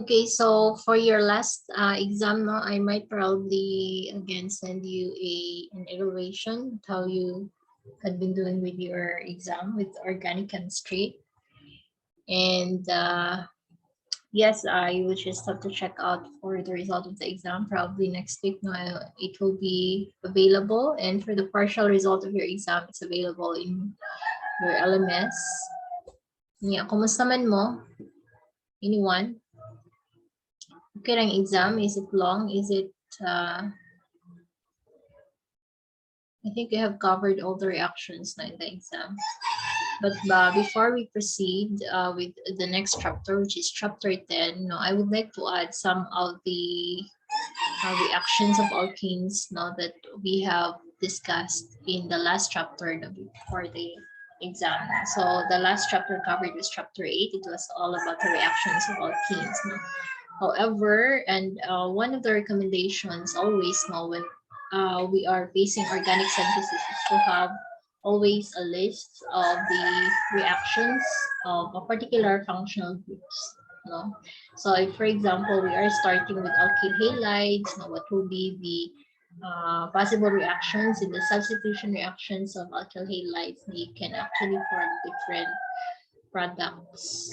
Okay, so for your last exam, no, I might probably again send you an evaluation how you had been doing with your exam with organic chemistry. And yes, you will just have to check out for the result of the exam probably next week. No, it will be available, and for the partial result of your exam, it's available in your LMS. Yeah, kumusta man mo? Anyone? Okay lang exam? Is it long? Is it I think we have covered all the reactions na in the exam. But before we proceed with the next chapter, which is chapter 10, no, I would like to add some of the reactions of alkenes now that we have discussed in the last chapter before the exam. So the last chapter covered was chapter 8. It was all about the reactions of alkenes. No? However, and one of the recommendations always now when we are facing organic synthesis is to have always a list of the reactions of a particular functional groups. No? So if, for example, we are starting with alkyl halides, now what will be the possible reactions in the substitution reactions of alkyl halides? They can actually form different products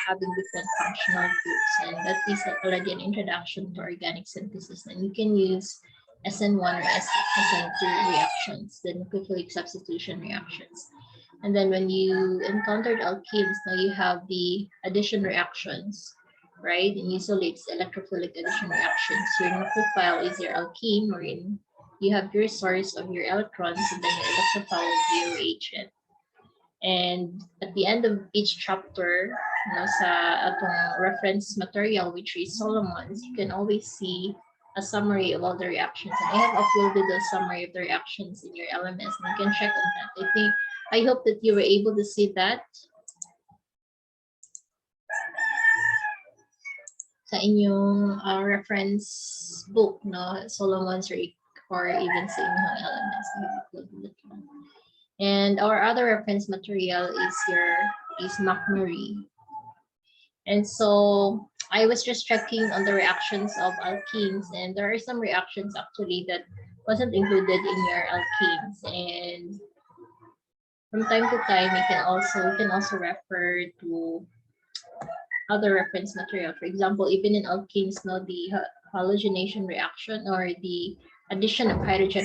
having different functional groups, and that is already an introduction to organic synthesis. And you can use SN1 or SN2 reactions, the nucleophilic substitution reactions. And then when you encountered alkenes, now you have the addition reactions, right? And usually it's electrophilic addition reactions. Your nucleophile is your alkene, wherein you have your source of your electrons, and then your electrophile is your reagent. And at the end of each chapter, sa atong reference material, which is Solomon's, you can always see a summary of all the reactions. And I have uploaded a summary of the reactions in your LMS, and you can check on that. I hope that you were able to see that sa inyong reference book, no, Solomon's, or even sa inyong LMS. And our other reference material is McMurray. And so I was just checking on the reactions of alkenes, and there are some reactions actually that wasn't included in your alkenes. And from time to time, you can also refer to other reference material. For example, even in alkenes, no, the halogenation reaction or the addition of hydrogen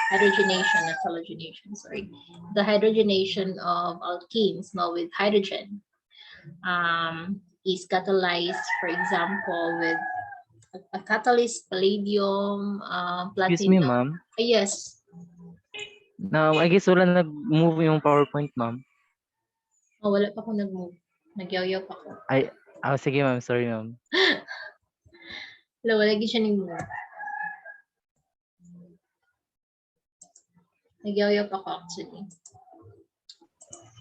hydrogenation, not halogenation, sorry. The hydrogenation of alkenes now with hydrogen is catalyzed, for example, with a catalyst, palladium, Excuse me, platinum. ma'am. Yes. Now, I guess wala nag-move yung PowerPoint, ma'am. Oh, wala pa ako nag-move. Nagyaw-yaw pa ako. Ay, sige, ma'am. Sorry, ma'am. Wala siya nag-move. Nagyaw-yaw pa ako actually.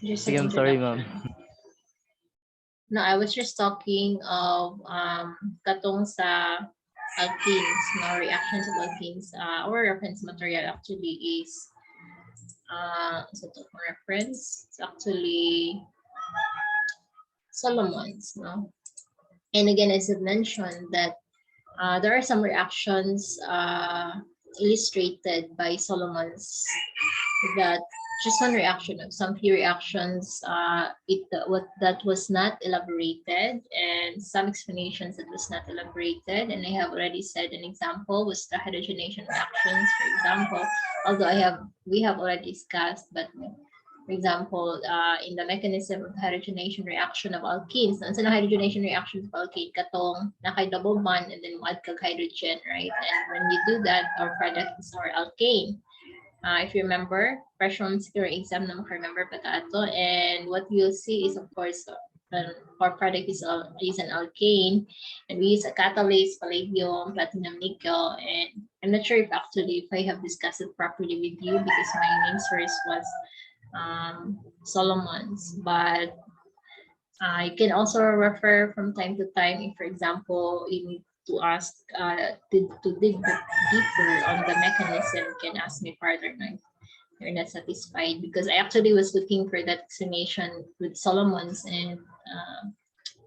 Just an I'm sorry, ma'am. No, I was just talking of katong sa alkenes, no, reactions of alkenes. Our reference material actually is so reference. It's actually Solomon's, no. And again, as I mentioned, that there are some reactions illustrated by Solomon's that just one reaction of some few reactions that was not elaborated, and some explanations that was not elaborated. And I have already said an example was the hydrogenation reactions, for example, although we have already discussed, but for example, in the mechanism of hydrogenation reaction of alkenes, so the hydrogenation reactions of alkene, katong nakay double bond and then add kag hydrogen, right? And when you do that, our product is our alkane. If you remember, fresh from secure exam, na remember pa ato. And what you'll see is, of course, our product is an alkane, and we use a catalyst, palladium, platinum, nickel. And I'm not sure if I have discussed it properly with you, because my main source was Solomon's, but you can also refer from time to time if, for example, you need to ask to dig deeper on the mechanism. You can ask me further if you're not satisfied, because I actually was looking for that explanation with Solomon's, and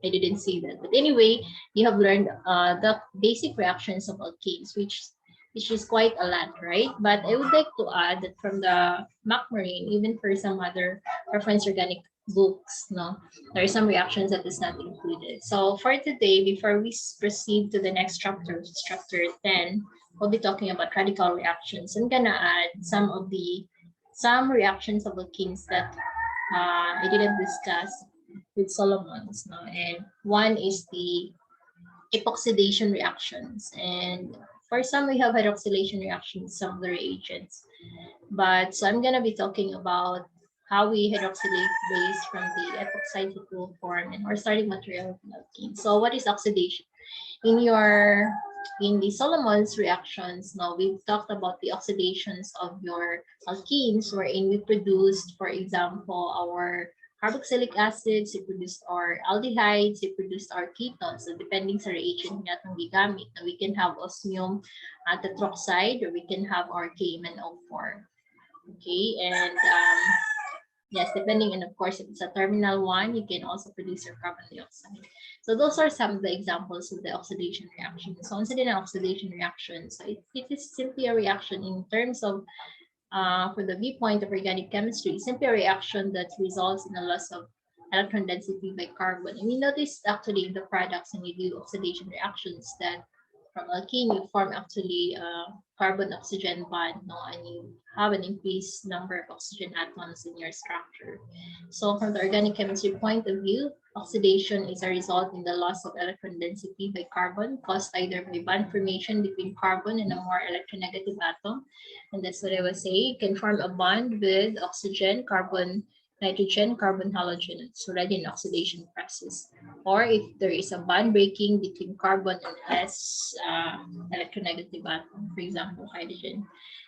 I didn't say that. But anyway, you have learned the basic reactions of alkanes, which is quite a lot, right? But I would like to add that from the MacMarine, even for some other reference organic books, no, there are some reactions that is not included. So for today, before we proceed to the next chapter, which is chapter 10, we'll be talking about radical reactions. I'm gonna add some reactions of alkenes that I didn't discuss with Solomons. No? And one is the epoxidation reactions. And for some, we have hydroxylation reactions, some of the reagents. But so I'm going to be talking about how we hydroxylate base from the epoxide to full form and our starting material of alkene. So what is oxidation? In the Solomon's reactions, now we've talked about the oxidations of your alkenes, wherein we produced, for example, our carboxylic acids, we produced our aldehydes, we produced our ketones. So depending sa reagent natong gigamit, we can have osmium tetroxide, or we can have our KMnO4. Okay, and yes, depending, and of course, if it's a terminal one, you can also produce your carbon dioxide. So those are some of the examples of the oxidation reaction. So consider an oxidation reaction. So it is simply a reaction in terms of, for the viewpoint of organic chemistry, it's simply a reaction that results in a loss of electron density by carbon. And we notice actually in the products when you do oxidation reactions that from alkene you form actually carbon-oxygen bond, no, and you have an increased number of oxygen atoms in your structure. So from the organic chemistry point of view, oxidation is a result in the loss of electron density by carbon caused either by bond formation between carbon and a more electronegative atom. And that's what I was saying. You can form a bond with oxygen, carbon, nitrogen, carbon, halogen. It's already an oxidation process. Or if there is a bond breaking between carbon and less electronegative atom, for example, hydrogen.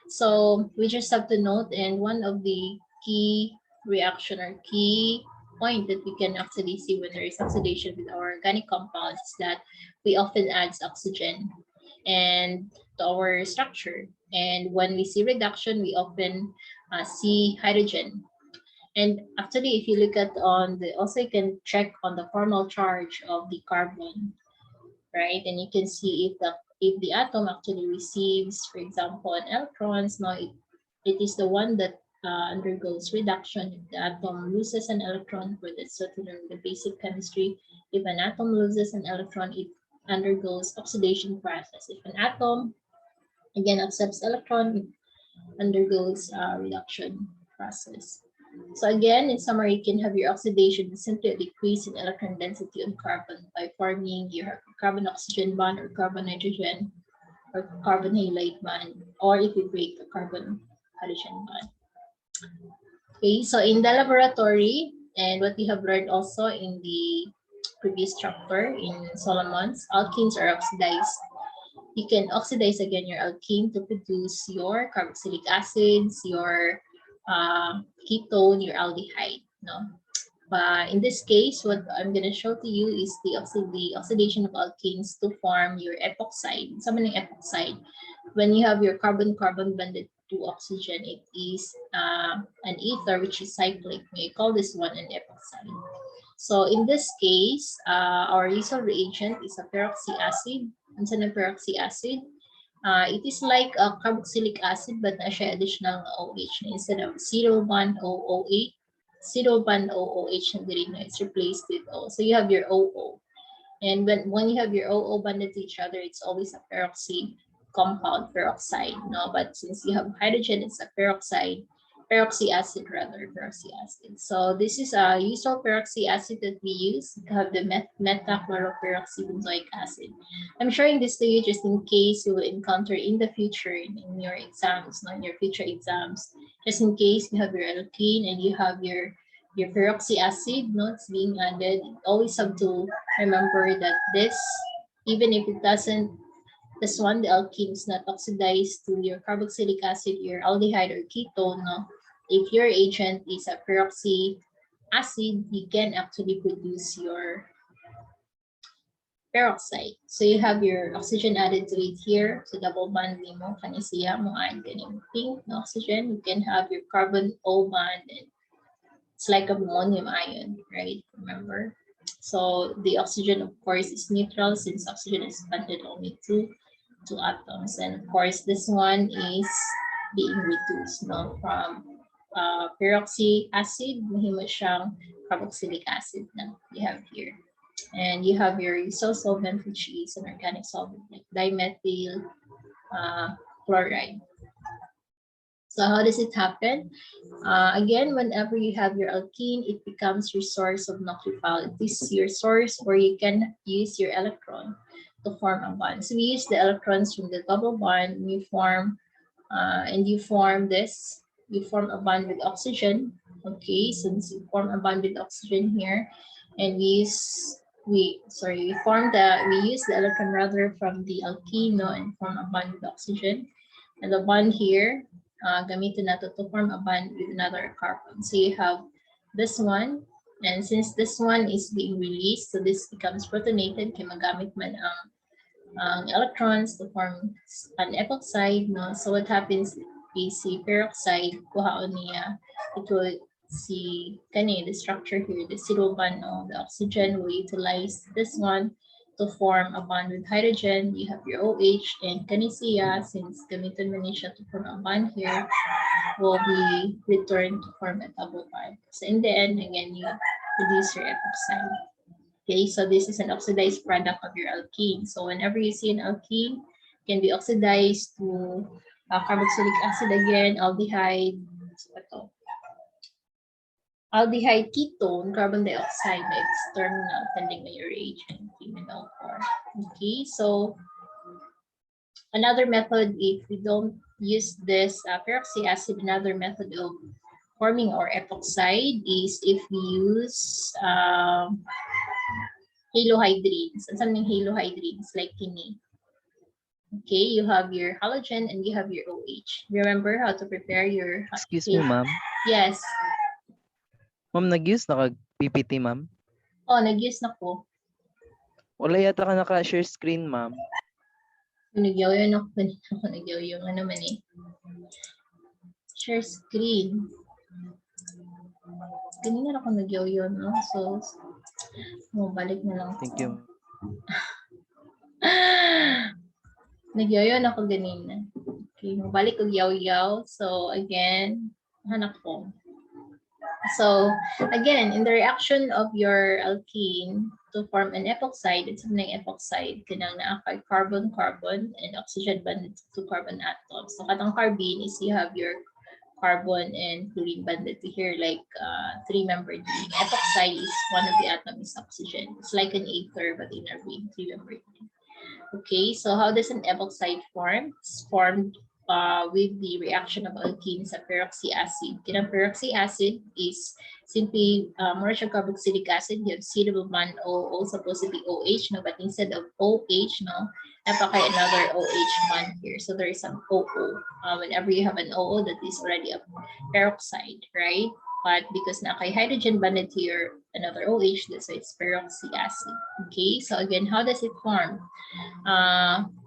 So we just have to note, and one of the key reaction or key point that we can actually see when there is oxidation with our organic compounds is that we often add oxygen and to our structure. And when we see reduction, we often see hydrogen. And actually, if you look at on the, also you can check on the formal charge of the carbon, right? And you can see if the atom actually receives, for example, an electrons, now it is the one that undergoes reduction. If the atom loses an electron, for the certain the basic chemistry, if an atom loses an electron, it undergoes oxidation process. If an atom again accepts electron, it undergoes reduction process. So again, in summary, you can have your oxidation simply a decrease in electron density on carbon by forming your carbon-oxygen bond or carbon-nitrogen or carbon halide bond, or if you break the carbon-hydrogen bond. Okay, so in the laboratory, and what we have learned also in the previous chapter in Solomon's, alkenes are oxidized. You can oxidize again your alkene to produce your carboxylic acids, your ketone, your aldehyde. No, but in this case, what I'm going to show to you is the oxidation of alkenes to form your epoxide. Sa manang epoxide, when you have your carbon-carbon bonded to oxygen, it is an ether which is cyclic. We call this one an epoxide. So in this case, our usual reagent is a peroxy acid. Unsa na peroxy acid? It is like a carboxylic acid, but na siya additional OH. Instead of zero bond OOH, zero bond OOH na diri na, it's replaced with O. So you have your OO. And when you have your OO bonded to each other, it's always a peroxy compound, peroxide. No, but since you have hydrogen, it's a peroxide, peroxy acid rather, peroxy acid. So this is a usual peroxy acid that we use to have the methachloroperoxybenzoic acid. I'm showing this to you just in case you will encounter in the future in your exams, not in your future exams, just in case you have your alkene and you have your peroxy acid, no, it's being added. You always have to remember that this, even if it doesn't, this one, the alkene is not oxidized to your carboxylic acid, your aldehyde or ketone, no. If your agent is a peroxy acid, you can actually produce your peroxide. So you have your oxygen added to it here. So double bond mo kanisiya mo add ganing pink na oxygen. You can have your carbon O bond, and it's like a ammonium ion, right? Remember? So the oxygen, of course, is neutral since oxygen is bonded only to two atoms. And of course, this one is being reduced from peroxy acid, mahimo siyang carboxylic acid na you have here. And you have your usual solvent, which is an organic solvent like dimethyl chloride. So how does it happen? Again, whenever you have your alkene, it becomes your source of nucleophile. It is your source where you can use your electron to form a bond. So we use the electrons from the double bond, and you form this. You form a bond with oxygen. Okay, since you form a bond with oxygen here, and we use the electron rather from the alkene and form a bond with oxygen. And the bond here, gamitin nato to form a bond with another carbon. So you have this one, and since this one is being released, so this becomes protonated, kaya magamit man ang electrons to form an epoxide, no? So what happens is si peroxide, kuhaon niya, it will the structure here, the zero bond of the oxygen will utilize this one to form a bond with hydrogen. You have your OH, and kanisiya, since gamitin man siya to form a bond here, will be returned to form a double bond. So in the end, again, you produce your epoxide. Okay, so this is an oxidized product of your alkene. So whenever you see an alkene, it can be oxidized to carboxylic acid again, aldehyde, aldehyde ketone, carbon dioxide na external, pending na your reagent, okay, so another method, if we don't use this peroxy acid, another method of forming our epoxide is if we use halohydrins. And something halohydrins like kini. Okay, you have your halogen and you have your OH. Remember how to prepare your... Excuse me, ma'am. Yes. Ma'am, nag-use na kag PPT, ma'am? Oh, nag-use na ko. Wala yata ka naka-share screen, ma'am. Nagyaw yun ako. Nagyaw yung ano man eh. Share screen. Ganyan ako nagyaw yun, no? So, balik na lang. Thank you. Nagyaw yun ako ganina. Okay, balik ko yaw-yaw. So, again, hanap ko. So, again, in the reaction of your alkene to form an epoxide, it's an epoxide, kanang naakay carbon-carbon and oxygen bonded to carbon atoms. So, katang carbene is you have your carbon and fluorine bonded to here, like three-membered ring. Epoxide is one of the atoms is oxygen. It's like an ether, but in a ring, three-membered ring. Okay, so how does an epoxide form? It's formed with the reaction of alkenes at peroxy acid. Kinang peroxy acid is simply more carboxylic acid. You have C double bond O, supposed to be OH, no? But instead of OH, no, napakay another OH bond here. So there is some OO. Whenever you have an OO, that is already a peroxide, right? But because nakay hydrogen bonded to your another OH, that's why it's peroxy acid. Okay, so again, how does it form?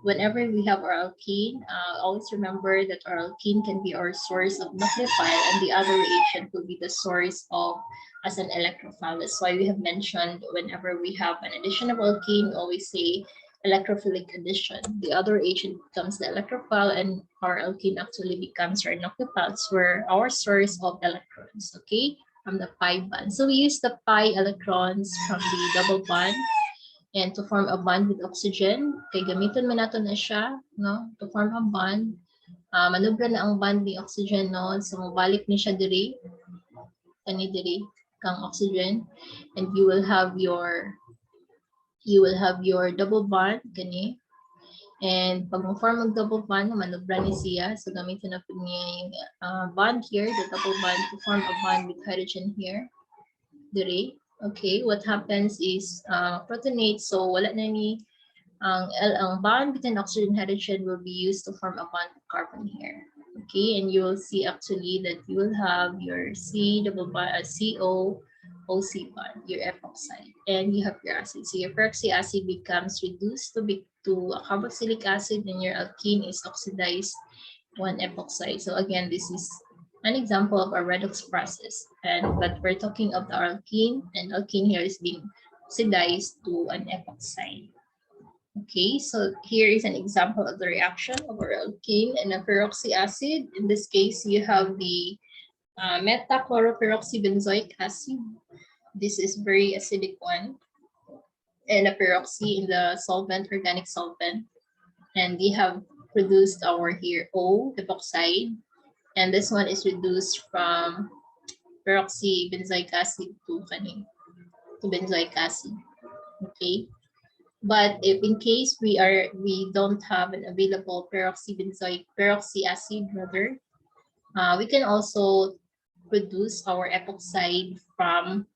Whenever we have our alkene, always remember that our alkene can be our source of nucleophile, and the other reagent will be the source of as an electrophile. That's why we have mentioned whenever we have an addition of alkene, we always say electrophilic addition. The other agent becomes the electrophile, and our alkene actually becomes our nucleophiles, where our source of electrons, okay, from the pi bond. So we use the pi electrons from the double bond and to form a bond with oxygen. Kaya gamitin man nato na siya, no, to form a bond. Manubra na ang bond ni oxygen, no, so mabalik ni siya diri, kani diri kang oxygen, and you will have your double bond, gani. And pag mo-form ang double bond, manubra ni siya. So, gamitin na po niya yung bond here, the double bond, to form a bond with hydrogen here. Diri. Okay, what happens is protonate. So, wala na ni ang bond between oxygen and hydrogen will be used to form a bond with carbon here. Okay, and you will see actually that you will have your C double bond, CO, OC bond, your epoxide, and you have your acid. So your peroxy acid becomes reduced to a carboxylic acid, and your alkene is oxidized one epoxide. So again, this is an example of a redox process, but we're talking of the alkene, and alkene here is being oxidized to an epoxide. Okay, so here is an example of the reaction of our alkene and a peroxy acid. In this case, you have the methachloroperoxybenzoic acid. This is very acidic one. And a peroxy in the solvent, organic solvent. And we have produced our here O, epoxide. And this one is reduced from peroxy benzoic acid to benzoic acid. Okay. But if in case we don't have an available peroxy acid rather, we can also produce our epoxide from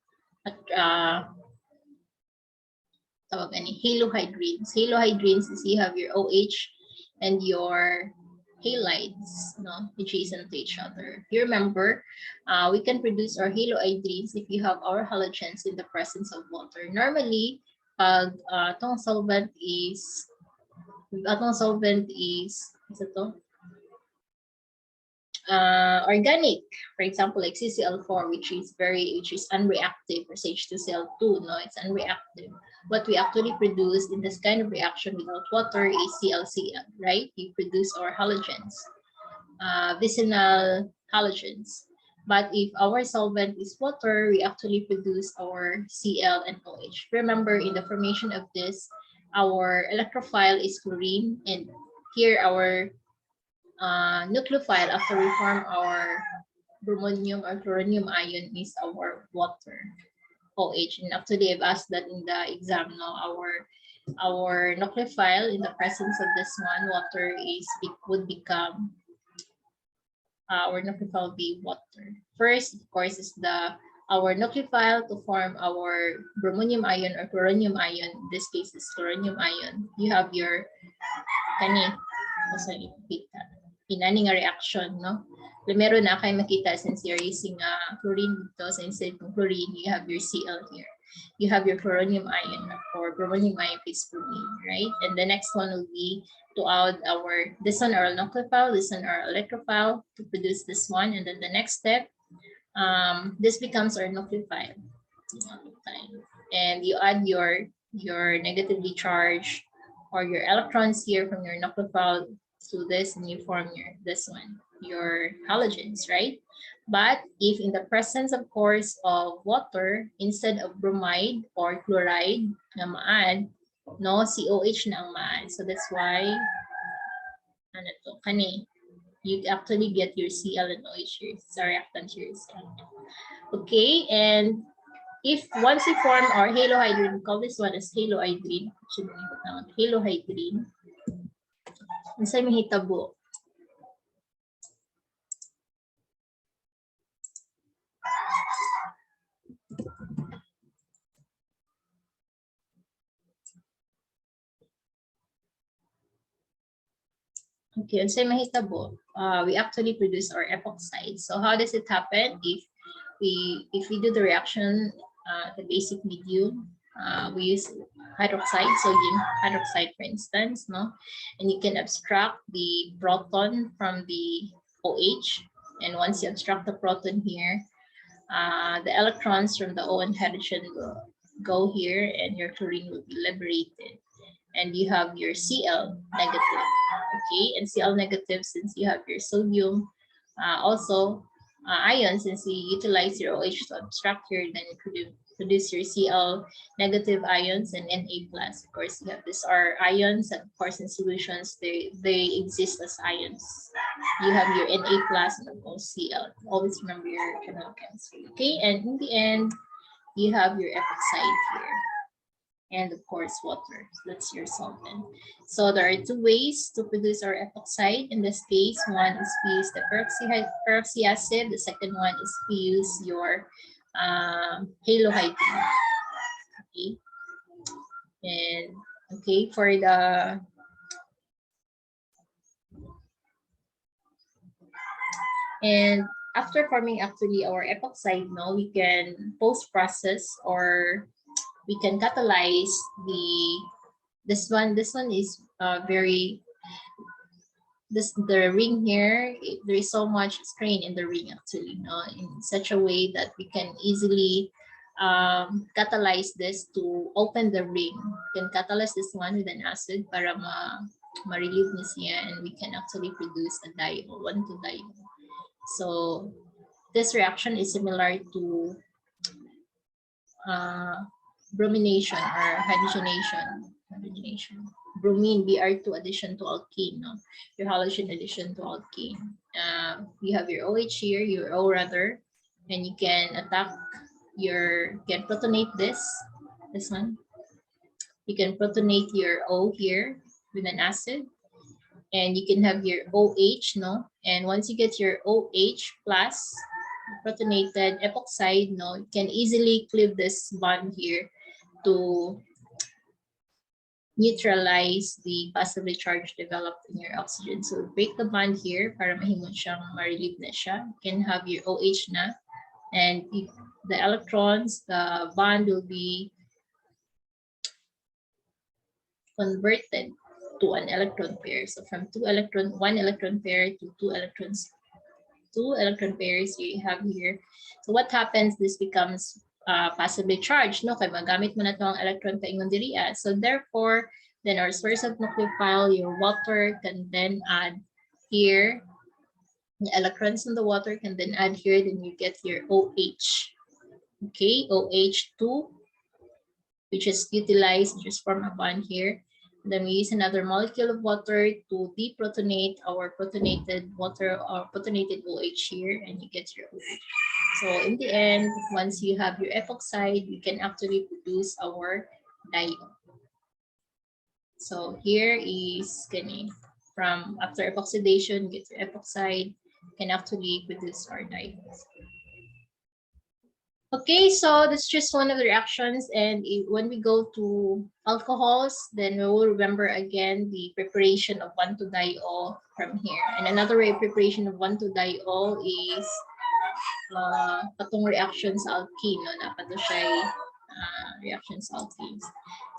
halohydrins. Halohydrins is you have your OH and your halides, no, adjacent to each other. You remember, we can produce our halohydrins if you have our halogens in the presence of water. Normally, itong solvent is organic, for example, like CCl4, which is unreactive, or H2Cl2, no, it's unreactive. What we actually produce in this kind of reaction without water is ClCl, right? We produce our halogens, vicinal halogens. But if our solvent is water, we actually produce our Cl and OH. Remember, in the formation of this, our electrophile is chlorine, and here our nucleophile after we form our bromonium or chloronium ion is our water, OH. And actually, I've asked that in the exam. No, our nucleophile in the presence of this one, water would become our nucleophile be water. First, of course, is our nucleophile to form our bromonium ion or chloronium ion. In this case, is chloronium ion. You have your in any reaction, no? Meron na kayo makita since you're using chlorine dito. So instead of chlorine, you have your Cl here. You have your chloronium ion or bromonium ion is bromine, right? And the next one will be to add this one our nucleophile, this one our electrophile to produce this one. And then the next step, this becomes our nucleophile. And you add your negatively charged or your electrons here from your nucleophile to this, and you form this one, your halogens, right? But if in the presence, of course, of water, instead of bromide or chloride na ma-add, no, COH na ang ma-add. So that's why you actually get your Cl and OH here. It's a reactant here. Okay, and if once we form our halohydrin, we call this one as halohydrin. Halohydrin. Unsay mahitabo? Okay, unsay mahitabo? We actually produce our epoxide. So how does it happen? If we do the reaction, the basic medium, we use hydroxide, sodium hydroxide, for instance, no? And you can abstract the proton from the OH. And once you abstract the proton here, the electrons from the O and hydrogen will go here, and your chlorine will be liberated. And you have your Cl negative, okay? And Cl negative, since you have your sodium, also ion, since you utilize your OH to abstract here, then you produce your Cl negative ions and Na plus. Of course, you have these are ions, and of course in solutions they exist as ions. You have your Na plus and of course Cl. Always remember your chemical chemistry. Okay, and in the end, you have your epoxide here. And of course water. That's your solvent. So there are two ways to produce our epoxide. In this case, one is we use the peroxy acid. The second one is we use your halohydrin. Okay. And okay, for the and after forming actually our epoxide, now we can post-process or we can catalyze this one is very the ring here, there is so much strain in the ring actually, in such a way that we can easily catalyze this to open the ring. You can catalyze this one with an acid para ma-relieve niya, and we can actually produce a diol, 1,2-diol. So this reaction is similar to bromination or hydrogenation. Bromine, Br2 addition to alkene, no? Your halogen addition to alkene. You have your OH here, your O rather, and you can can protonate this one. You can protonate your O here with an acid, and you can have your OH, no? And once you get your OH plus protonated epoxide, no, you can easily cleave this bond here to neutralize the positively charge developed in your oxygen. So break the bond here para mahimong siyang ma-relieve na siya. You can have your OH na, and the electrons, the bond will be converted to an electron pair. So from 1 electron pair to 2 electron pairs you have here. So what happens? This becomes passively charged, no? Kaya magamit mo na itong electron paingon diriya. So therefore, then our source of nucleophile, your water, can then add here. The electrons in the water can then add here, then you get your OH. Okay, OH2, which is utilized, just form a bond here. And then we use another molecule of water to deprotonate our protonated water or protonated OH here, and you get your OH. So in the end, once you have your epoxide, you can actually produce our diol. So here is from after epoxidation, get your epoxide, can actually produce our diols. Okay, so that's just one of the reactions, and when we go to alcohols, then we will remember again the preparation of 1,2-diol from here. And another way of preparation of 1,2-diol is patong reactions alkene, no? Napato siya reactions alkenes.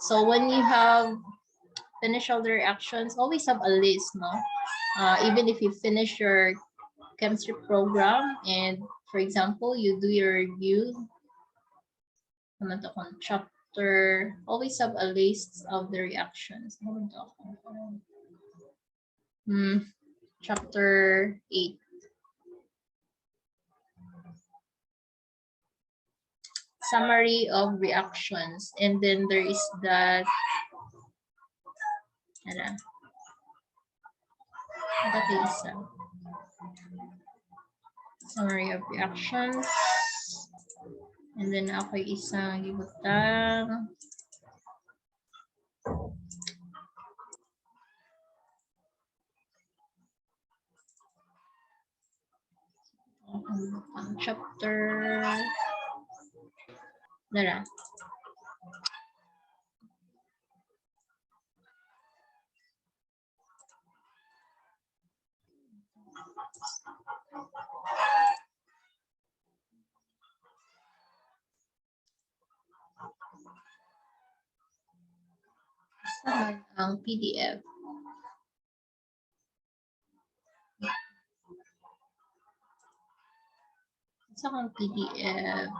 So when you have finished all the reactions, always have a list, no? Even if you finish your chemistry program, and for example, you do your review on chapter, always have a list of the reactions. Chapter 8. Summary of reactions, and then there is that summary of reactions, and then ako isang gibutang chapter nara. Saan ang PDF? Saan ang PDF?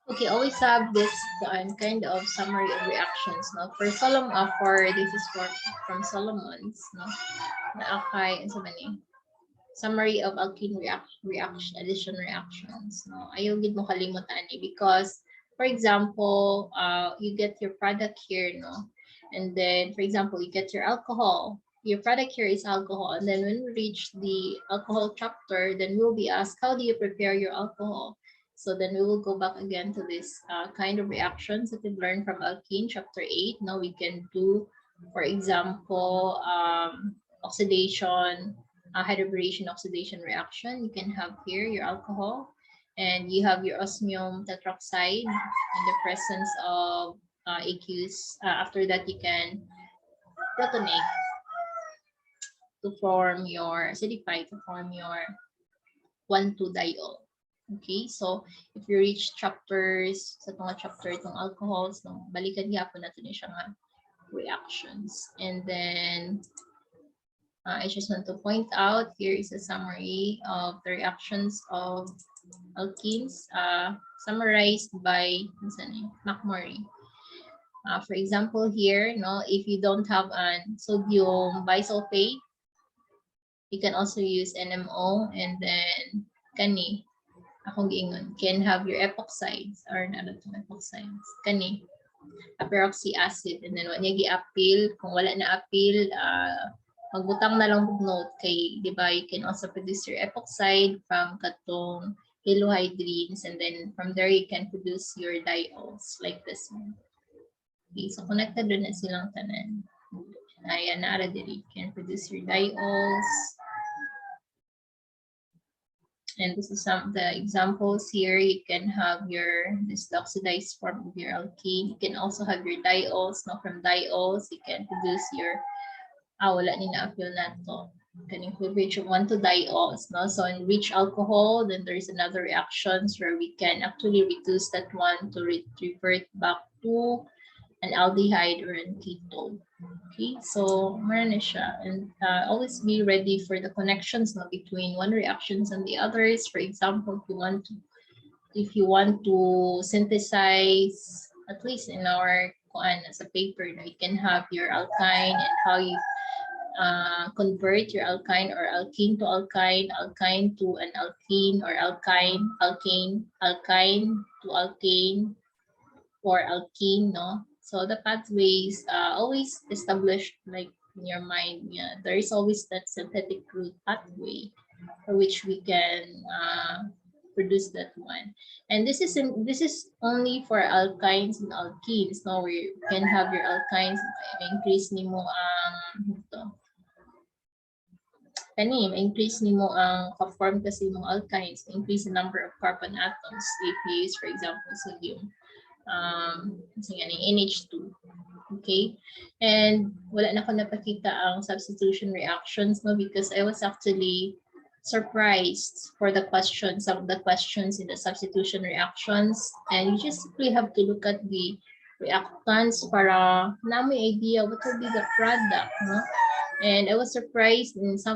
Okay, always have this kind of summary of reactions, no? For this is from Solomon's, no? Naakay, sa mani? Summary of alkene addition reactions, no? Ayaw gid mo kalimutan because, for example, you get your product here, no? And then, for example, you get your alcohol. Your product here is alcohol, and then when we reach the alcohol chapter, then we'll be asked, how do you prepare your alcohol? So then we will go back again to this kind of reactions that we've learned from alkene chapter 8. Now we can do, for example, oxidation, hydroboration oxidation reaction. You can have here your alcohol, and you have your osmium tetroxide in the presence of aqueous. After that, you can protonate to form your acidify to form your 1,2-diol. Okay, so if you reach chapters sa mga chapter itong alcohols, no, balikan gyapon natin siya nga reactions. And then I just want to point out here is a summary of the reactions of alkenes summarized by McMurray. For example, here, if you don't have an sodium bisulfate, you can also use NMO, and then kani akong giingon can have your epoxides or not epoxides kani a peroxy acid, and then wala gi-appeal. Kung wala na appeal, magbutang na lang note kay, di ba, you can also produce your epoxide from katong halohydrins, and then from there you can produce your diols like this one. Okay, so connected doon na silang tanan. Ayan, naara diri. You can produce your diols. And this is some of the examples here. You can have this oxidized form of your alkene. You can also have your diols. From diols, you can produce your, wala ni na-appeal na to. Can you reach 1,2-diols, So in rich alcohol, then there's another reactions where we can actually reduce that one to revert back to an aldehyde or an ketone. Okay, so meron na siya. And always be ready for the connections between one reactions and the others. For example, if you want to synthesize, at least in our as a paper, you can have your alkyne and how you convert your alkyne or alkene to alkyne to an alkene, or alkene to alkane or alkene, So the pathways always established like in your mind. Yeah, there is always that synthetic route pathway for which we can produce that one. And this is only for alkynes and alkenes. Now we can have your alkynes, increase nimo increase nimo ang ka-form kasi ng alkynes, increase the number of carbon atoms if you use, for example, sodium. NH2. Okay, and wala na ko napakita ang substitution reactions, because I was actually surprised for the questions, some of the questions in the substitution reactions, and you just simply have to look at the reactants para na may idea what will be the product, And I was surprised in some